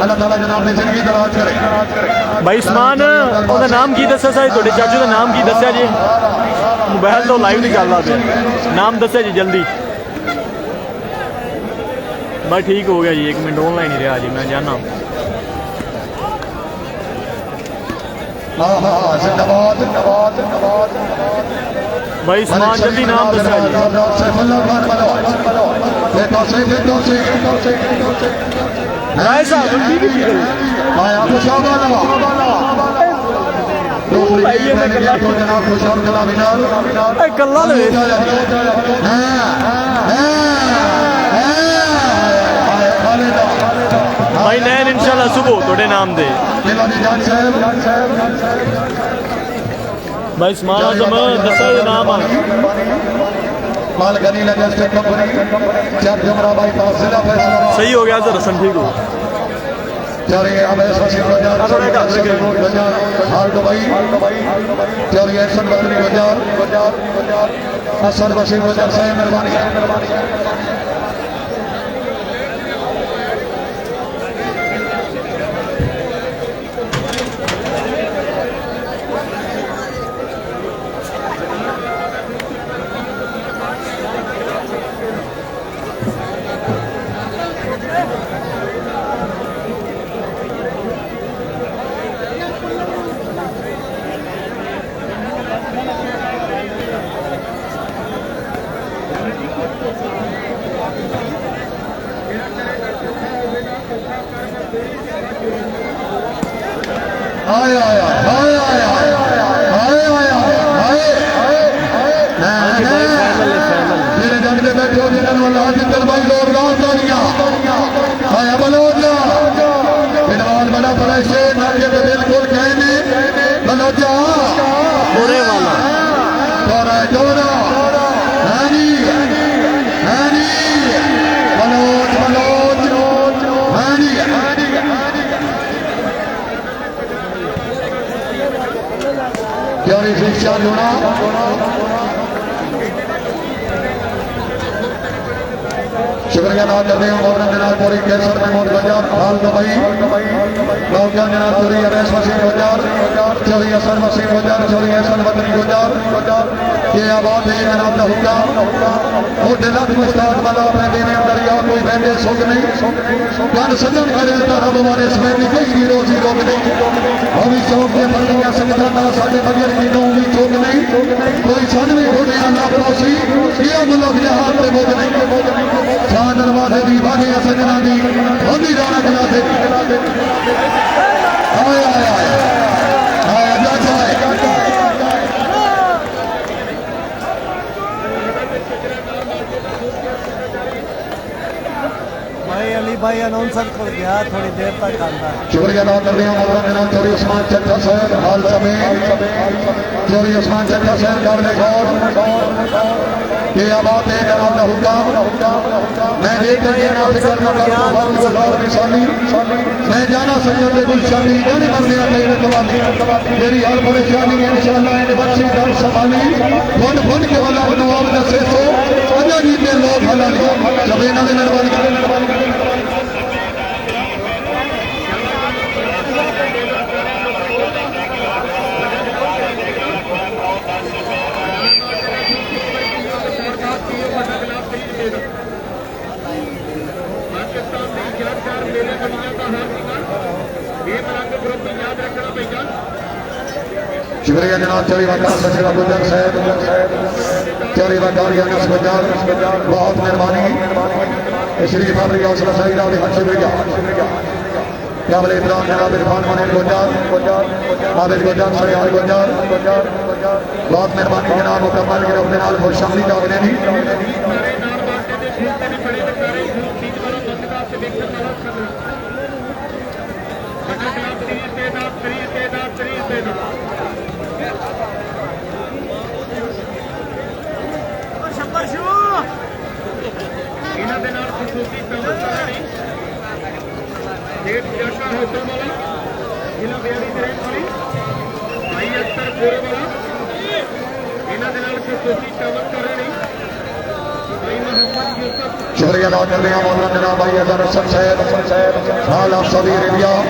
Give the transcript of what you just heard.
अल्लाह ताला जनाब ने जिंदगी दराज करे। भाई उस्मान ਉਹਦਾ ਨਾਮ ਕੀ ਦੱਸਿਆ ਸਾਈ ਤੁਹਾਡੇ ਚਾਚੂ ਦਾ ਨਾਮ ਕੀ ਦੱਸਿਆ ਜੀ मोबाइल तो लाइव नहीं चल रहा था नाम दस्या जी जल्दी बस ठीक हो गया जी 1 मिनट ऑनलाइन ही रहा जी मैं जाना भाई उस्मान जल्दी नाम दस्या जी राय साहब भाई नैन इंशाल्लाह सुबह थोड़े नाम दे भाई उस्मान आजम दसा नाम सही हो गया सर रसन ठीक हो शुक्रिया अदा करते हैं मौलाना जनाब पूरी कैसर महमूद गुजार हाल दुबई मौलाना जनाब चौधरी अवैस वसीम गुजार चौधरी हसन वसीम गुजार चौधरी हसन वतनी गुजार ये आबाद है जनाब का हुक्का वो दिलत मुस्ताद वाला अपने देने दरिया कोई बहने सुख नहीं गन सदन करे तो रब वाले समय की कोई रोजी रोक नहीं अभी चौक के बंदियां संगठन ना साडे बगैर की दो भी चौक नहीं कोई सन भी घोड़े ना पड़ोसी ये मतलब यहाँ पे बोझ नहीं दरवाजे की बागी सजना की होगी जाना जनाते भाई अली भाई अनाउंसर को गया थोड़ी देर तक आता है शुक्रिया अदा कर रहे हैं मौलाना जनाब चौधरी उस्मान चड्ढा साहब हाल समय चौधरी उस्मान चड्ढा साहब काबिल गौर ये आबाद है जनाब का हुक्का मैं देख रही मैं जाना सैयद गुलशानी जाने मरने मेरी हर परेशानी इंशाअल्लाह इन बच्ची दर संभाली फुट फुट के वाला नवाब दसे तो अजा जी के लोग हला जब इन्होंने मेहरबानी शुक्रिया जनाब चौधरी वकार सचिव गुजर साहब चौधरी वकार अनस गुजर बहुत मेहरबानी शरीफ आपकी हौसला सही रावली हर शुक्रिया काबिल इतराम जनाब इरफान मनीर गुजर आबिद गुजर सरियाल गुजर बहुत मेहरबानी जनाब मुकम्मल के अपने नाल खुशहाली का अगले नहीं शुक्रिया अदा कर रहे हैं मोहतरम जनाब भाई अजहर हसन साहब, हाल ऑफ सऊदी अरेबिया।